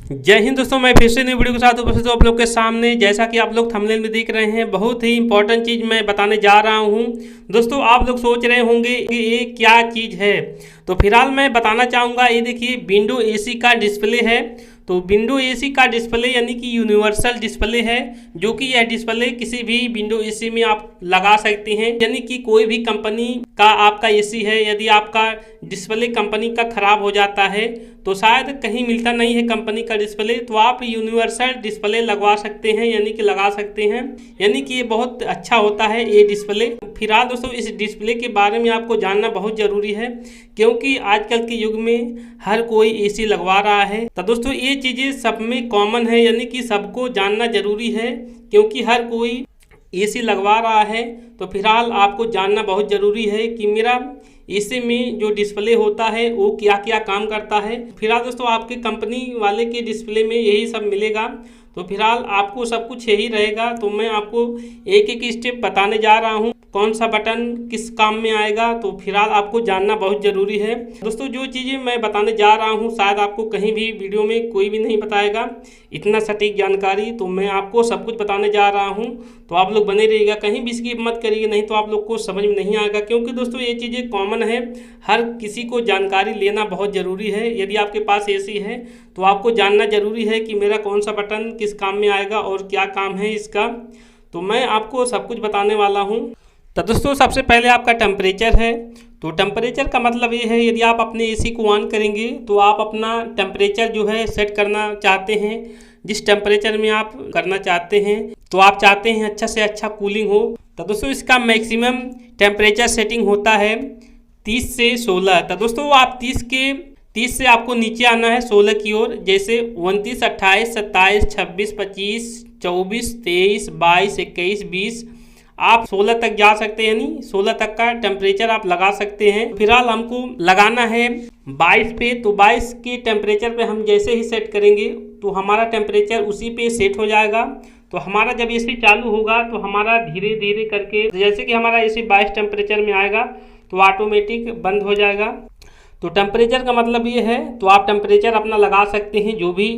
जय हिंद दोस्तों, मैं फिर से नई वीडियो के साथ उपस्थित हूं आप लोग के सामने। जैसा कि आप लोग थंबनेल में देख रहे हैं, बहुत ही इंपॉर्टेंट चीज़ मैं बताने जा रहा हूं। दोस्तों आप लोग सोच रहे होंगे कि ये क्या चीज़ है, तो फिलहाल मैं बताना चाहूँगा। ये देखिए, विंडो एसी का डिस्प्ले है। तो विंडो एसी का डिस्प्ले यानी कि यूनिवर्सल डिस्प्ले है, जो कि यह डिस्प्ले किसी भी विंडो एसी में आप लगा सकते हैं। यानी कि कोई भी कंपनी का आपका एसी है, यदि आपका डिस्प्ले कंपनी का ख़राब हो जाता है तो शायद कहीं मिलता नहीं है कंपनी का डिस्प्ले, तो आप यूनिवर्सल डिस्प्ले लगवा सकते हैं, यानी कि लगा सकते हैं। यानी कि ये बहुत अच्छा होता है ये डिस्प्ले। फिलहाल दोस्तों इस डिस्प्ले के बारे में आपको जानना बहुत ज़रूरी है, क्योंकि आजकल के युग में हर कोई एसी लगवा रहा है। तो दोस्तों ये चीज़ें सब में कॉमन है, यानी कि सबको जानना जरूरी है, क्योंकि हर कोई एसी लगवा रहा है। तो फिलहाल आपको जानना बहुत ज़रूरी है कि मेरा एसी में जो डिस्प्ले होता है वो क्या क्या काम करता है। फिलहाल दोस्तों आपके कंपनी वाले के डिस्प्ले में यही सब मिलेगा। तो फिलहाल आपको सब कुछ यही रहेगा। तो मैं आपको एक एक स्टेप बताने जा रहा हूँ, कौन सा बटन किस काम में आएगा। तो फिलहाल आपको जानना बहुत ज़रूरी है दोस्तों। जो चीज़ें मैं बताने जा रहा हूँ शायद आपको कहीं भी वीडियो में कोई भी नहीं बताएगा इतना सटीक जानकारी। तो मैं आपको सब कुछ बताने जा रहा हूँ, तो आप लोग बने रहिएगा, कहीं भी स्किप मत करिए, नहीं तो आप लोग को समझ में नहीं आएगा। क्योंकि दोस्तों ये चीज़ें कॉमन है, हर किसी को जानकारी लेना बहुत ज़रूरी है। यदि आपके पास एसी है तो आपको जानना ज़रूरी है कि मेरा कौन सा बटन किस काम में आएगा और क्या काम है इसका। तो मैं आपको सब कुछ बताने वाला हूँ। तो दोस्तों सबसे पहले आपका टेम्परेचर है। तो टेम्परेचर का मतलब ये है, यदि आप अपने एसी को ऑन करेंगे तो आप अपना टेम्परेचर जो है सेट करना चाहते हैं। जिस टेम्परेचर में आप करना चाहते हैं, तो आप चाहते हैं अच्छा से अच्छा कूलिंग हो। तो दोस्तों इसका मैक्सिमम टेम्परेचर सेटिंग होता है 30 से 16। तो दोस्तों आप 30 से आपको नीचे आना है 16 की ओर, जैसे 29, 28, 27, 26, 25, 24, 23, 22, 21, 20 आप 16 तक जा सकते हैं, यानी 16 तक का टेम्परेचर आप लगा सकते हैं। फिलहाल हमको लगाना है 22 पे। तो 22 के टेम्परेचर पे हम जैसे ही सेट करेंगे तो हमारा टेम्परेचर उसी पे सेट हो जाएगा। तो हमारा जब एसी चालू होगा तो हमारा धीरे धीरे करके, जैसे कि हमारा एसी 22 टेम्परेचर में आएगा तो ऑटोमेटिक बंद हो जाएगा। तो टेम्परेचर का मतलब ये है। तो आप टेम्परेचर अपना लगा सकते हैं, जो भी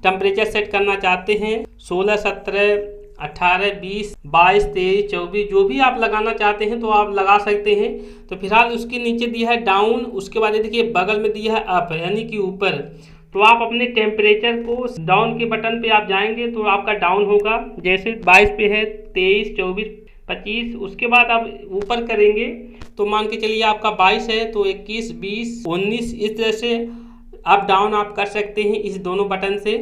टेम्परेचर सेट करना चाहते हैं, 16, 17, 18, 20, 22, 23, 24 जो भी आप लगाना चाहते हैं तो आप लगा सकते हैं। तो फिलहाल उसके नीचे दिया है डाउन, उसके बाद ये देखिए बगल में दिया है अप, यानी कि ऊपर। तो आप अपने टेम्परेचर को डाउन के बटन पे आप जाएंगे तो आपका डाउन होगा, जैसे 22 पे है, 23, 24, 25। उसके बाद आप ऊपर करेंगे तो मान के चलिए आपका 22 है तो 21, 20, 19 इस तरह से अप डाउन आप कर सकते हैं इस दोनों बटन से।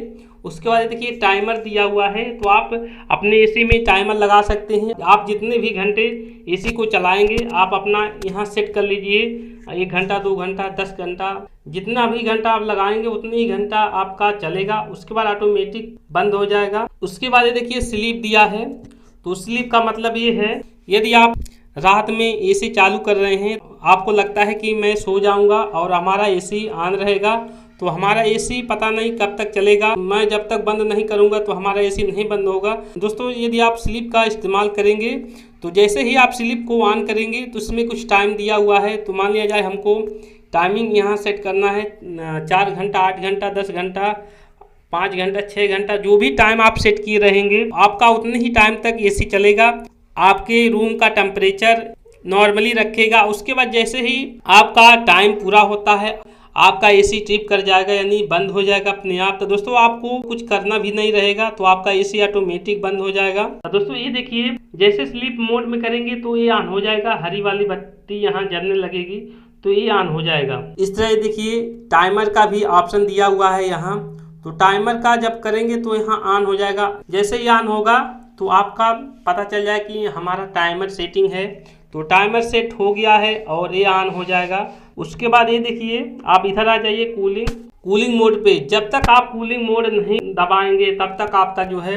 उसके बाद देखिए टाइमर दिया हुआ है, तो आप अपने एसी में टाइमर लगा सकते हैं। आप जितने भी घंटे एसी को चलाएंगे आप अपना यहाँ सेट कर लीजिए, 1 घंटा, 2 घंटा, 10 घंटा, जितना भी घंटा आप लगाएंगे उतनी ही घंटा आपका चलेगा। उसके बाद ऑटोमेटिक बंद हो जाएगा। उसके बाद ये देखिए स्लीप दिया है। तो स्लीप का मतलब ये है, यदि आप रात में एसी चालू कर रहे हैं, आपको लगता है कि मैं सो जाऊंगा और हमारा एसी ऑन रहेगा, तो हमारा एसी पता नहीं कब तक चलेगा, मैं जब तक बंद नहीं करूंगा तो हमारा एसी नहीं बंद होगा। दोस्तों यदि आप स्लीप का इस्तेमाल करेंगे तो जैसे ही आप स्लीप को ऑन करेंगे तो इसमें कुछ टाइम दिया हुआ है। तो मान लिया जाए हमको टाइमिंग यहाँ सेट करना है 4 घंटा, 8 घंटा, 10 घंटा, 5 घंटा, 6 घंटा, जो भी टाइम आप सेट किए रहेंगे आपका उतने ही टाइम तक एसी चलेगा, आपके रूम का टेम्परेचर नॉर्मली रखेगा। उसके बाद जैसे ही आपका टाइम पूरा होता है आपका एसी ट्रिप कर जाएगा, यानी बंद हो जाएगा अपने आप। तो दोस्तों आपको कुछ करना भी नहीं रहेगा, तो आपका एसी ऑटोमेटिक बंद हो जाएगा। तो दोस्तों ये देखिए, जैसे स्लीप मोड में करेंगे तो ये ऑन हो जाएगा, हरी वाली बत्ती यहाँ जलने लगेगी तो ये ऑन हो जाएगा। इस तरह देखिए टाइमर का भी ऑप्शन दिया हुआ है यहाँ। तो टाइमर का जब करेंगे तो यहाँ ऑन हो जाएगा। जैसे ही ऑन होगा तो आपका पता चल जाए कि हमारा टाइमर सेटिंग है। तो टाइमर सेट हो गया है और ये ऑन हो जाएगा। उसके बाद ये देखिए आप इधर आ जाइए कूलिंग मोड पे। जब तक आप कूलिंग मोड नहीं दबाएंगे तब तक आपका जो है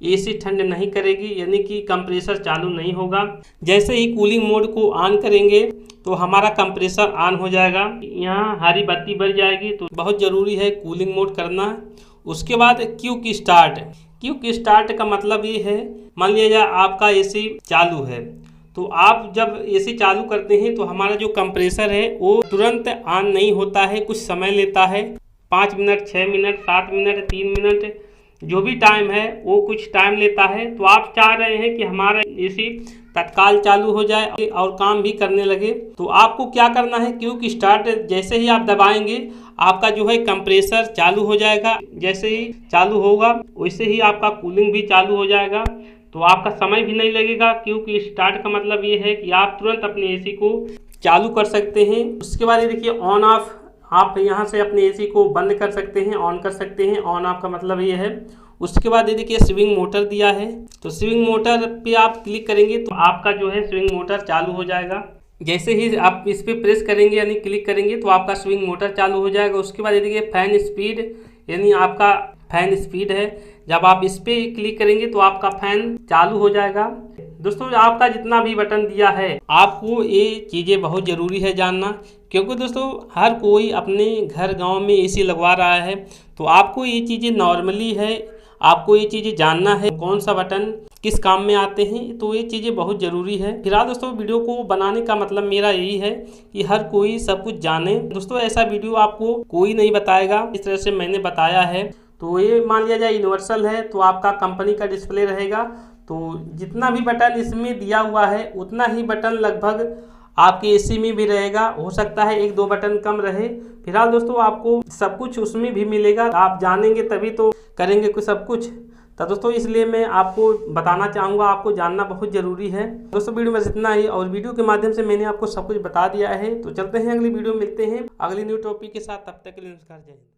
एसी ठंड नहीं करेगी, यानी कि कंप्रेसर चालू नहीं होगा। जैसे ही कूलिंग मोड को ऑन करेंगे तो हमारा कंप्रेसर ऑन हो जाएगा, यहाँ हरी बत्ती बढ़ जाएगी। तो बहुत ज़रूरी है कूलिंग मोड करना। उसके बाद क्विक स्टार्ट का मतलब ये है, मान लिया जाए आपका एसी चालू है, तो आप जब एसी चालू करते हैं तो हमारा जो कंप्रेसर है वो तुरंत ऑन नहीं होता है, कुछ समय लेता है, 5 मिनट, 6 मिनट, 7 मिनट, 3 मिनट, जो भी टाइम है वो कुछ टाइम लेता है। तो आप चाह रहे हैं कि हमारा एसी तत्काल चालू हो जाए और काम भी करने लगे। तो आपको क्या करना है, क्विक स्टार्ट जैसे ही आप दबाएंगे आपका जो है कंप्रेसर चालू हो जाएगा। जैसे ही चालू होगा वैसे ही आपका कूलिंग भी चालू हो जाएगा। तो आपका समय भी नहीं लगेगा। क्योंकि स्टार्ट का मतलब ये है कि आप तुरंत अपने एसी को चालू कर सकते हैं। उसके बाद ये देखिए ऑन ऑफ, आप यहाँ से अपने एसी को बंद कर सकते हैं, ऑन कर सकते हैं। ऑन ऑफ का मतलब ये है। उसके बाद ये देखिए स्विंग मोटर दिया है, तो स्विंग मोटर पे आप क्लिक करेंगे तो आपका जो है स्विंग मोटर चालू हो जाएगा। जैसे ही आप इस पे प्रेस करेंगे यानी क्लिक करेंगे तो आपका स्विंग मोटर चालू हो जाएगा। उसके बाद ये देखिए फैन स्पीड, यानी आपका फैन स्पीड है। जब आप इस पे क्लिक करेंगे तो आपका फैन चालू हो जाएगा। दोस्तों आपका जितना भी बटन दिया है, आपको ये चीज़ें बहुत ज़रूरी है जानना। क्योंकि दोस्तों हर कोई अपने घर गांव में एसी लगवा रहा है, तो आपको ये चीज़ें नॉर्मली है, आपको ये चीज़ें जानना है कौन सा बटन किस काम में आते हैं। तो ये चीज़ें बहुत ज़रूरी है। फिलहाल दोस्तों वीडियो को बनाने का मतलब मेरा यही है कि हर कोई सब कुछ जाने। दोस्तों ऐसा वीडियो आपको कोई नहीं बताएगा इस तरह से मैंने बताया है। तो ये मान लिया जाए यूनिवर्सल है, तो आपका कंपनी का डिस्प्ले रहेगा। तो जितना भी बटन इसमें दिया हुआ है उतना ही बटन लगभग आपके एसी में भी रहेगा। हो सकता है 1-2 बटन कम रहे। फिलहाल दोस्तों आपको सब कुछ उसमें भी मिलेगा। आप जानेंगे तभी तो करेंगे कुछ सब कुछ। तो दोस्तों इसलिए मैं आपको बताना चाहूँगा, आपको जानना बहुत ज़रूरी है। दोस्तों वीडियो में बस इतना ही, और वीडियो के माध्यम से मैंने आपको सब कुछ बता दिया है। तो चलते हैं अगली वीडियो, मिलते हैं अगली न्यू टॉपिक के साथ। तब तक के लिए नमस्कार, जय हिंद।